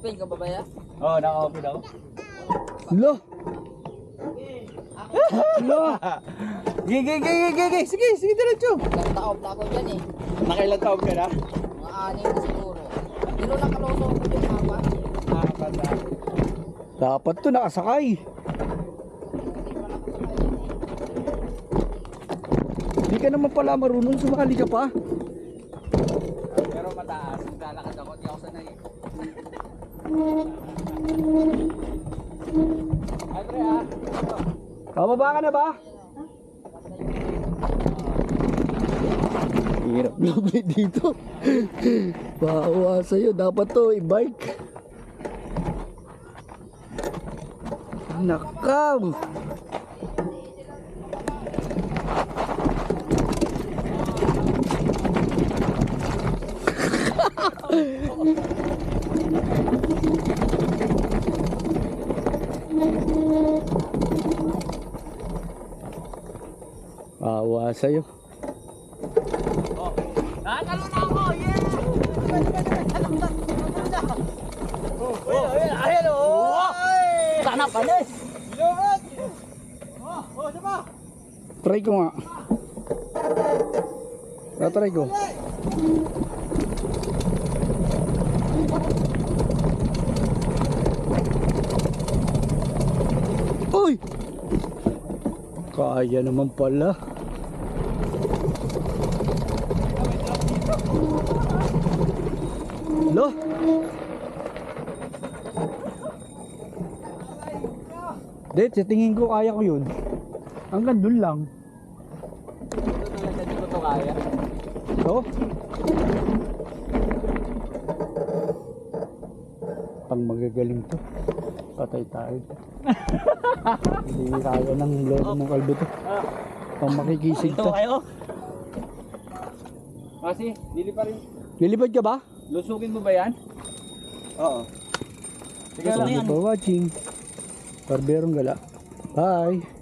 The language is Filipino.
Naka-open ka ba ba yan? Oo, naka-open ako. Lo! Lo! Gigi! Sige, diretso! Ilang taob na ako dyan eh. Nakailan taon ka na? Mga 6 na siguro. Pero nakalusong ko yung apat. Apat na. Dapat to nakasakay. Hindi ka naman pala marunong, sumali ka pa. Pero mataas, lalakad ako, di ako sanay. Andre ah. Pababa ka na ba? Hirap naman dito. Bawa sa'yo, dapat to i-bike. Nakam! Bawa sa'yo. Nakakalo na ako! Yeah! Ayan o! Sana panis! Try ko nga. Try ko. Uy! Kaya naman pala. Lo? Dito, sa tingin ko kaya ko yun. Hanggang dun lang. Ito talaga, di ko to kaya. So? Pang magagaling to. Patay tayo. Hindi kaya ng lolo mong kalbo to. Pang makikisig Ito to. kayo. Kasi, dili pa rin. Lilipad ka ba? Lusukin mo ba yan? Oo. Sige Thank lang you yan. for watching. Barberong Gala. Bye!